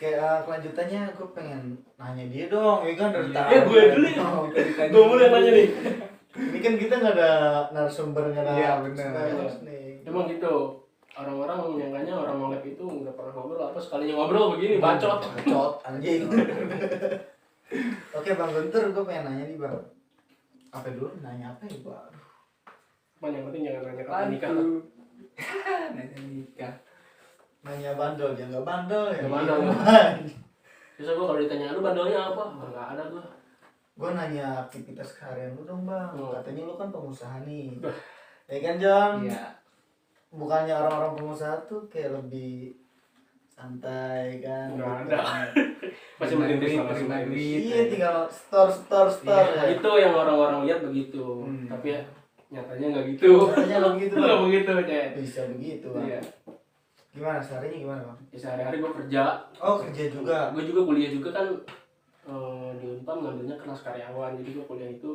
Kayak kelanjutannya gue pengen nanya dia dong, ya kan dari tahu. Ya gue dulu ya. Gue mulai nanya nih. Ini kan kita nggak ada narasumber, nggak ada. Iya, benar. host nih. Emang gitu. Orang-orang menyangkanya orang nolep itu nggak pernah ngobrol, apa sekalinya ngobrol begini bacot. Bacot anjing. Oke Bang Guntur, gue pengen nanya nih Bang. Apa dulu? Nanya apa ya Bang? Cuman yang penting jangan nanya kapan nikah lah. Nanya nikah. Nanya bandel, dia nggak bandel ya. Nggak bandel. Terus gue kalau ditanya lu bandelnya apa? Nggak ada gua. Gue nanya aktivitas harian lu dong bang. Oh. Katanya lu kan pengusaha nih. Ya kan John? Iya. Bukannya orang-orang pengusaha tuh kayak lebih santai kan? Nggak gitu. ada. Masih merintis sama terima semua. duit. Iya tinggal store Nah, ya. itu yang orang-orang lihat begitu. Hmm. Tapi ya nyatanya nggak gitu. Katanya lo begitu Nggak bang. begitu, Cek. Bisa begitu bang. Iya. Gimana seharinya gimana bang? Ya, sehari-hari gue kerja. Oh kerja juga. Gue juga kuliah juga kan di Unpad ngambilnya kelas karyawan. Jadi gue kuliah itu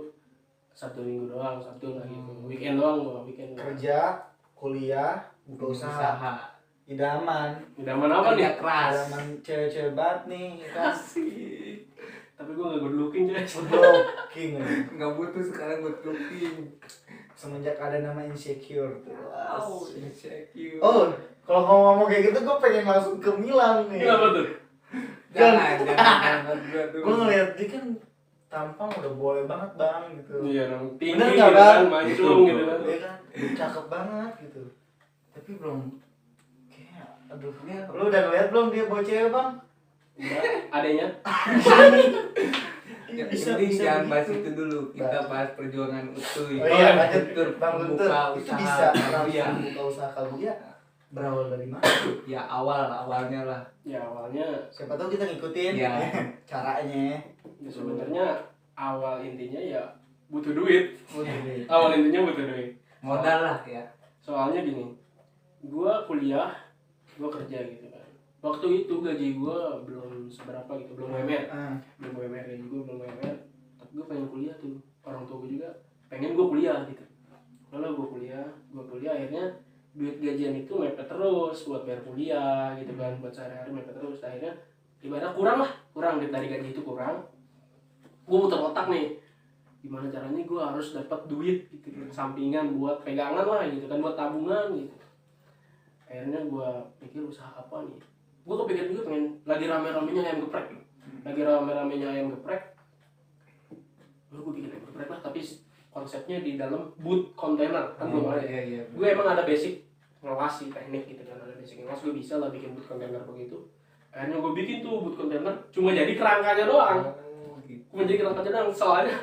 Sabtu Minggu doang, Sabtu lah gitu. Weekend doang gue, weekend. Kerja, kuliah, buka usaha. Idaman. Idaman apa nih? Kerja keras. Idaman cewek-cewek banget nih. Ya kan? Asik. Tapi gue gak good looking, Cek. Blocking. Nggak butuh sekarang buat looking. Semenjak ada nama insecure tuh. Wow, insecure. Oh, kalau ngomong kayak gitu gue pengen langsung ke Milan nih. Kenapa tuh? Jangan. Gue ngeliat dia kan tampang udah boleh banget bang gitu. Iya, dong. Tinggi Bener gitu nggak, kan, Bang? mancung gitu kan. Dia kan cakep banget gitu. Tapi belum kayak aduh. Lu udah ngeliat belum dia bawa cewek bang? Udah, adanya. Yang Bisa- penting bisa jangan bahas begitu. itu dulu. Kita bahas perjuangan Utuy. Oh iya lanjut Guntur, bang Guntur. buka Itu usaha bisa Kalbuya. langsung buka usaha Kalbuya. Berawal dari mana? Ya awalnya lah. Ya awalnya Siapa tahu kita ngikutin Iya. caranya. ya sebenarnya awal intinya ya butuh duit. Waduh. Awal intinya butuh duit. Modal lah ya. Soalnya gini, gua kuliah, gua kerja gitu kan. Waktu itu gaji gua belum seberapa gitu, belum UMR. Ah, Belum UMR, gaji gua belum UMR. Tapi gua pengen kuliah tuh. Orang tua gua juga pengen gua kuliah gitu. Lalu gua kuliah akhirnya duit gajian itu mepet terus buat bayar kuliah gitu kan, buat sehari-hari mepet terus. Akhirnya ibaratnya kurang dari gaji itu kurang. Gua muter otak nih, gimana caranya gue harus dapat duit gitu kan, sampingan buat pegangan lah gitu kan, buat tabungan gitu. Akhirnya gue pikir usaha apa nih, gue kepikiran juga pengen lagi rame-ramenya ayam geprek, lalu gue bikin ayam geprek lah, tapi konsepnya di dalam boot kontainer kan belum ada ya. Iya. Gue emang ada basic ngelasi teknik gitu kan, ada basic ngelas, gue bisa lah bikin boot kontainer begitu. Akhirnya gue bikin tuh boot kontainer, cuma jadi kerangkanya doang. Gitu. Cuma jadi kerangkanya doang, soalnya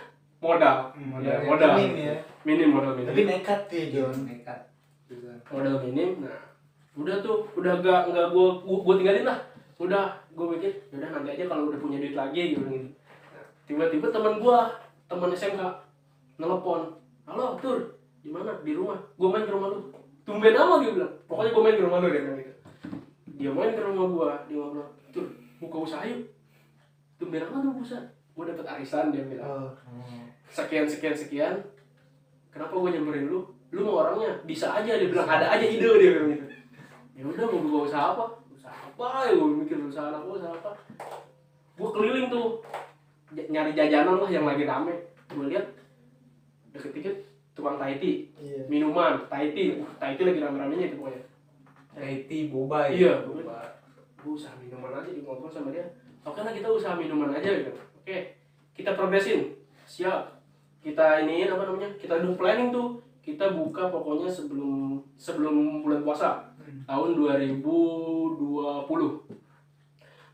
modal. Modal. Modal. minim ya. Modal minim. Tapi nekat dia John. Nekat juga. Modal minim. Nah, udah gak gue tinggalin lah. Udah gue mikir, udah nanti aja kalau udah punya duit lagi gitu. Nah, tiba-tiba teman SMK nelpon, halo Tur, di mana? Di rumah. Gue main ke rumah lu. Tumben amat dia bilang. Pokoknya gue main ke rumah lu, dia bilang gitu. Dia main ke rumah gue, dia bilang, Tur, buka usaha yuk. Tumben amat lu buka. Gue dapet arisan, dia bilang. Oh. Sekian. Kenapa gue nyamperin lu? Lu mau orangnya bisa aja, dia bilang ada aja ide, dia bilang gitu. Ya udah mau buka usaha apa? Usaha apa ya? Gue mikir usaha apa? Gue keliling tuh nyari jajanan lah yang lagi rame. Gue lihat deket-deket tukang Thai tea, Iya. minuman Thai tea lagi rame-ramenya itu pokoknya. Haiti boba ya. Iya, gue usaha minuman aja, di ngobrol sama dia. Oke lah, kita usaha minuman aja gitu. Oke, kita progresin. Siap. Kita iniin apa namanya? Kita udah planning tuh. Kita buka pokoknya sebelum bulan puasa tahun 2020.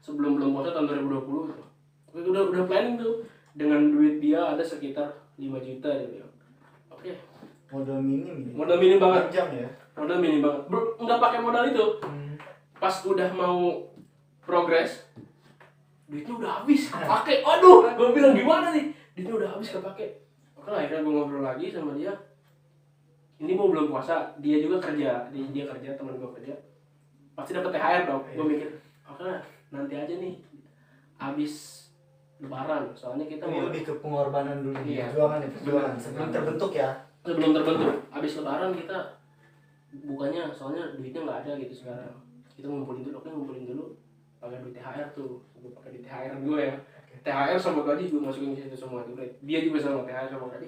Sebelum bulan puasa tahun 2020 gitu. Udah planning tuh. Dengan duit dia ada sekitar 5 juta dia bilang. Oke. Modal minim ya. Modal minim banget. Panjang ya. Modal minim banget. Nggak pakai modal itu. Pas udah mau progres, duitnya udah habis kepake. Aduh, gue bilang gimana nih, duitnya udah habis kepake. Oke lah, akhirnya gue ngobrol lagi sama dia. Ini mau belum puasa, dia juga kerja, dia kerja, teman gue kerja, pasti dapat THR dong. Gue mikir, oke lah, nanti aja nih, habis Lebaran, soalnya kita Ini mau lebih ke pengorbanan dulu. Iya. Perjuangan sebelum terbentuk ya. sebelum terbentuk. Habis Lebaran kita bukannya, soalnya duitnya nggak ada gitu sekarang. Kita ngumpulin dulu, pakai duit THR tuh, gue pakai duit THR gue ya. THR sama gaji gue masukin ke situ semua tuh. Dia juga sama THR sama gaji.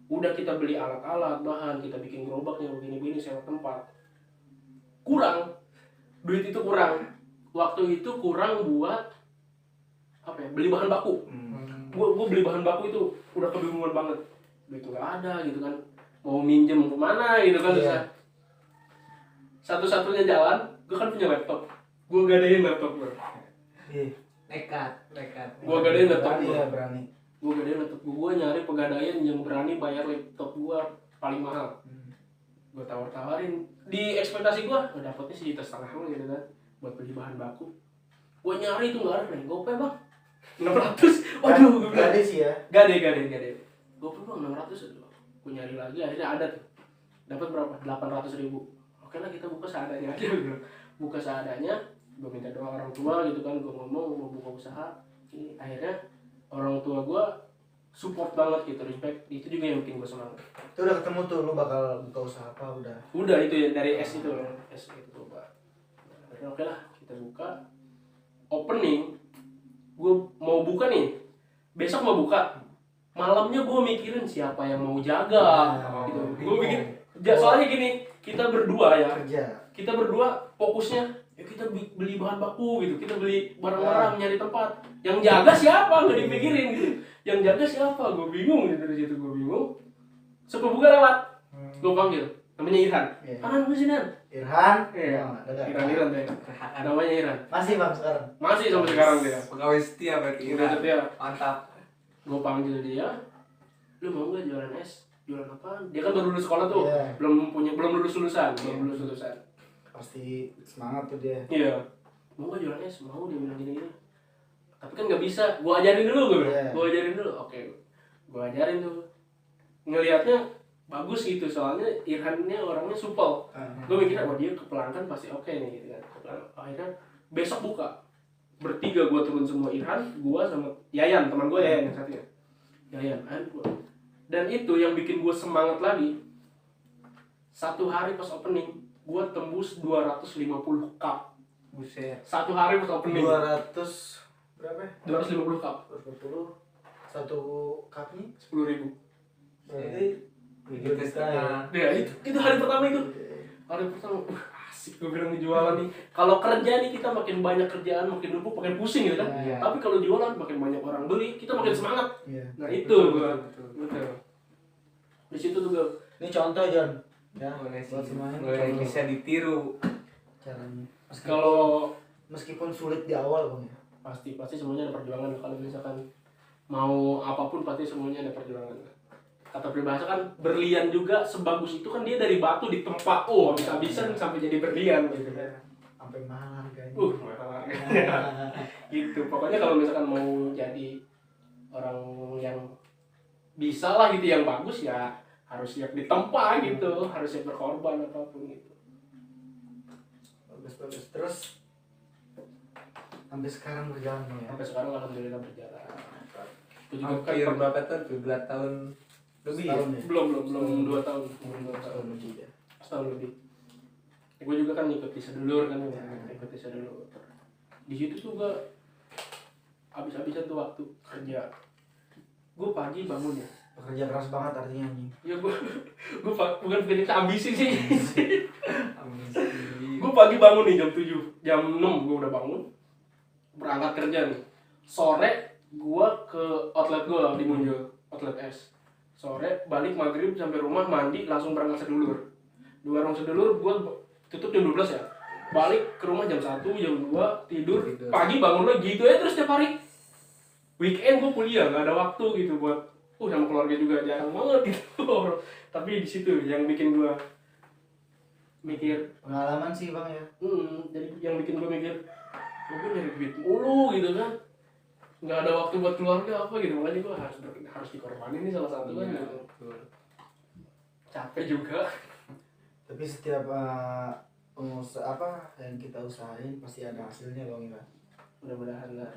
Udah kita beli alat-alat, bahan, kita bikin gerobaknya begini-begini, sewa tempat. Kurang, duit itu kurang. Waktu itu kurang buat apa ya? Beli bahan baku. Gue beli bahan baku itu udah kebingungan banget. Duit nggak ada gitu kan. Mau minjem kemana gitu kan. Iya. satu-satunya jalan, gue kan punya laptop, gue gadein laptop gue, Ih, nekat gue gadein laptop berani gue, ya, berani. gue gadein laptop gue nyari pegadaian yang berani bayar laptop gue paling mahal. Gue tawar-tawarin di ekspektasi gue dapetnya sih 1,5 gitu kan buat beli bahan baku. Gue nyari itu nggak ada nih, GoPay bang 600. Waduh, gue bilang Gade sih ya. gade GoPay bang 600 aduh. Gue nyari lagi akhirnya ada tuh, dapat berapa 800.000. Oke lah kita buka seadanya aja gitu. Buka seadanya, gue minta doa orang tua gitu kan, gue ngomong mau buka usaha. Ini akhirnya orang tua gue support banget gitu, respect. Itu juga yang bikin gue semangat. Itu udah ketemu tuh lu bakal buka usaha apa udah. Udah itu ya dari S itu coba. Nah, oke lah kita buka. Opening, gue mau buka nih. Besok mau buka. Malamnya gue mikirin siapa yang mau jaga. Gitu. Gue bikin. Soalnya gini, kita berdua ya. Kita berdua fokusnya ya kita beli bahan baku gitu. Kita beli barang-barang nyari tempat. Yang jaga siapa nggak dipikirin gitu. Yang jaga siapa? Gue bingung gitu, dari situ gue bingung. Sebelum buka lewat, gue panggil, namanya Irhan. Iya. Mana sih Nan? Irhan. Iya. Oh, dadah. Irhan deh. Namanya Irhan. Masih bang sekarang. Masih sampai sekarang dia. pegawai setia berarti Udah setia. mantap. Gue panggil dia, lu mau nggak jualan es? Jualan apa? Dia kan baru lulus sekolah tuh, Iya. belum lulus lulusan. Pasti semangat tuh dia. Iya. Mau nggak jualan es? Mau, dia bilang gini. Tapi kan nggak bisa. Gue ajarin dulu gue bilang. Iya. Gue ajarin dulu. Oke. Gue ajarin tuh. Ngelihatnya bagus gitu, soalnya Irhannya orangnya supel. Gue mikirnya, wah dia ke pelanggan pasti oke nih gitu kan. Akhirnya besok buka. Bertiga gue turun semua, Irhan, gue sama Yayan, teman gue Yayan yang satunya. Yayan, gue. Dan itu yang bikin gue semangat lagi. Satu hari pas opening, gue tembus 250 cup. Buset. Satu hari pas opening. 200 berapa ya? 250 cup. 250 satu cupnya 10.000. berarti 3 juta ya. Ya itu hari pertama itu. Hari pertama, asik gue bilang nih jualan nih. Kalau kerja nih kita makin banyak kerjaan, makin numpuk, makin pusing gitu kan. Iya. Tapi kalau jualan makin banyak orang beli, kita makin semangat. Iya. Nah itu gue. Betul. Di situ tuh gue. Ini contoh John. Ya, Boleh sih. buat semuanya Boleh contoh bisa ditiru. caranya. Kalau Meskipun sulit di awal bang ya. pasti semuanya ada perjuangan. Kalau misalkan mau apapun pasti semuanya ada perjuangan. Kata peribahasa kan berlian juga sebagus itu kan dia dari batu ditempa, habis-habisan sampai jadi berlian gitu kan. Sampai mahal harganya. Mahal harganya. Gitu. Pokoknya kalau misalkan mau jadi orang yang bisa lah gitu, yang bagus ya harus siap ditempa gitu, harus siap berkorban apapun gitu. Bagus. Terus sampai sekarang berjalan bang ya. Sampai sekarang alhamdulillah berjalan. Itu juga kan Hampir berapa tahun? 2 tahun lebih ya? Setahun ya? belum 2 tahun, belum 2 tahun. Setahun lebih ya. Setahun lebih. Gue juga kan ikut di sedulur kan, ikut di sedulur. Di situ tuh gue habis-habisan tuh waktu kerja. Gue pagi bangun ya. Pekerja keras banget artinya nih. Ya gue bukan Felix ambisi sih. Ambisi. Gue pagi bangun nih jam 7, jam 6 gue udah bangun. Berangkat kerja nih. Sore gue ke outlet gue di Munjul, outlet es. Sore balik maghrib sampai rumah mandi langsung berangkat sedulur. Di warung sedulur gue tutup jam 12 ya. Balik ke rumah jam 1, jam 2 tidur. Pagi bangun lagi gitu ya terus tiap hari. Weekend gue kuliah nggak ada waktu gitu buat sama keluarga juga jarang banget gitu. Tapi di situ yang bikin gue mikir. Pengalaman sih bang ya. Jadi yang bikin gue mikir, gue nyari duit mulu gitu kan. Nggak ada waktu buat keluarga apa gitu, makanya gue harus dikorbanin nih salah satu kan gitu. Capek juga. Tapi setiap pengusaha apa yang kita usahain pasti ada hasilnya bang ya. Mudah-mudahan lah.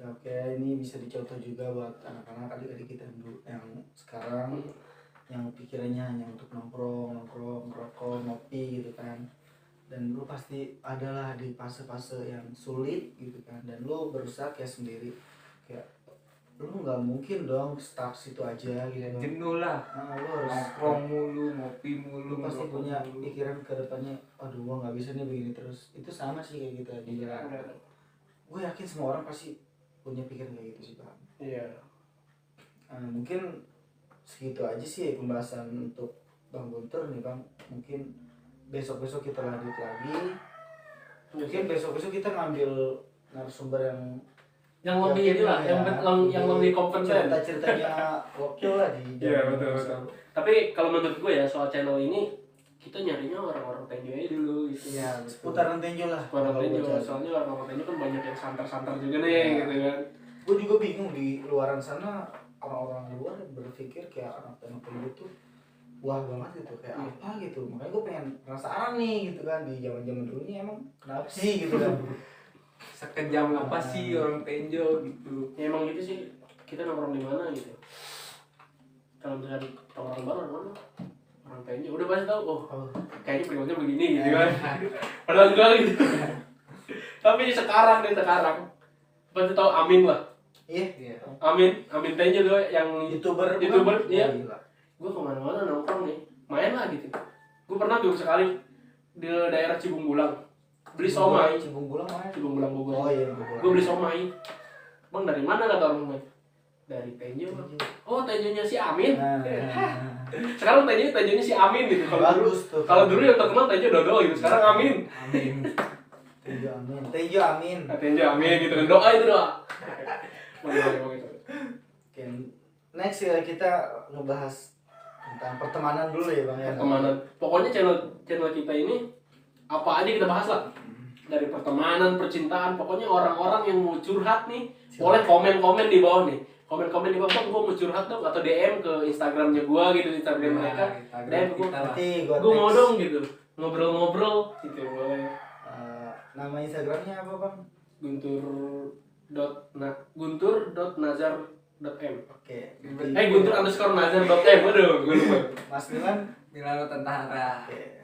Ya, oke, ini bisa dicontoh juga buat anak-anak adik-adik kita yang sekarang yang pikirannya hanya untuk nongkrong, ngerokok, ngopi gitu kan. Dan lu pasti adalah di fase-fase yang sulit gitu kan. Dan lu berusaha kayak sendiri. Kayak lu nggak mungkin dong stuck situ aja gitu. Jenuh lah. Nah, lu harus Nongkrong mulu, ngopi lu mulu, pasti ngerokok punya mulu. pikiran ke depannya, aduh gua nggak bisa nih begini terus. Itu sama sih kayak kita di jalan. Gue yakin semua orang pasti punya pikiran kayak gitu sih bang. Iya. Mungkin segitu aja sih pembahasan untuk Bang Guntur nih bang. Mungkin besok kita lanjut lagi. Mungkin besok kita ngambil narasumber yang lebih ini lah, yang lebih kompeten. Cerita-ceritanya gokil lah di. Iya betul. Tapi kalau menurut gue ya soal channel ini kita nyarinya orang-orang Tenjo aja dulu gitu. Iya, seputaran Tenjo lah. Orang Tenjo, soalnya orang-orang Tenjo kan banyak yang santer-santer juga nih gitu kan. Gue juga bingung di luaran sana, orang-orang luar berpikir kayak anak Tenjo tuh wah banget gitu, kayak apa gitu. Makanya gue pengen penasaran nih gitu kan, di zaman-zaman dulu ini emang kenapa sih gitu kan. Sekejam apa sih orang Tenjo gitu. Ya emang gitu sih, kita nongkrong di mana gitu. Kalau misalkan orang baru mana? Orang Tenjo udah pasti tahu, oh kayaknya perilakunya begini gitu kan. Padahal enggak gitu. Tapi sekarang pasti tahu Amin lah. Iya. Amin Tenjo tuh yang YouTuber iya. Gila. Gue kemana-mana nongkrong nih, main lah gitu. Gue pernah tuh sekali di daerah Cibung Bulang beli somai. Cibung Bulang mana? Cibung Bulang Bogor. Oh iya, Bulang. Gue beli somai. Bang dari mana kata orang main? Dari Tenjo. Oh Tenjonya si Amin. Sekarang Tenjonya si Amin gitu. Kalau dulu yang terkenal Tenjo Dodo gitu. Sekarang Amin. Tenjo Amin. Tenjo Amin gitu kan. Doa itu doa. Gitu. Oke, next ya kita ngebahas tentang pertemanan dulu ya Bang ya. Pertemanan. Pokoknya channel kita ini apa aja kita bahas lah. Dari pertemanan, percintaan, pokoknya orang-orang yang mau curhat nih, boleh komen-komen di bawah nih. Komen-komen di bawah, Bang, gue mau curhat dong, atau DM ke Instagramnya gue gitu, Instagram mereka. DM ke gue, gue mau dong gitu, ngobrol-ngobrol gitu boleh. Nama Instagramnya apa Bang? guntur.nazar.m. Oke. Guntur_nazar.m. Aduh, gue lupa. Mas Milan Milano Tentara. Oke.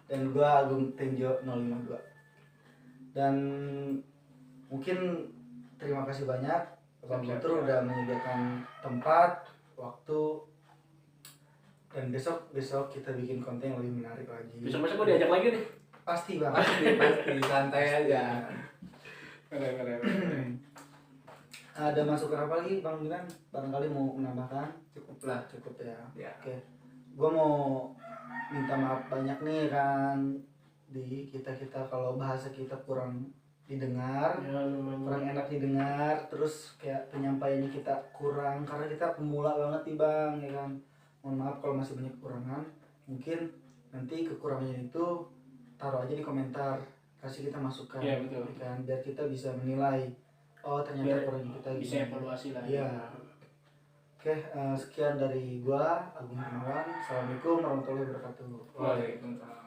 Dan gua Agung Tenjo 052. Dan mungkin terima kasih banyak Bang Guntur udah menyediakan tempat, waktu, dan besok kita bikin konten yang lebih menarik lagi. Besok gue diajak lagi nih. Pasti Bang. Pasti santai aja. Keren. Ada masukan apa lagi Bang Milan? Barangkali mau menambahkan? Cukup lah. Cukup ya. Ya. Oke. Gua mau minta maaf banyak nih kan di kita kalau bahasa kita kurang didengar, Ya, kurang enak didengar, terus kayak penyampaiannya kita kurang karena kita pemula banget nih Bang ya kan. Mohon maaf kalau masih banyak kekurangan. Mungkin nanti kekurangannya itu taruh aja di komentar, kasih kita masukan. Iya, betul. Ya kan biar kita bisa menilai oh ternyata kurang kita bisa gini. evaluasi lah. Iya. Oke, sekian dari gua Agung Gunawan. Assalamualaikum warahmatullahi wabarakatuh. Waalaikumsalam.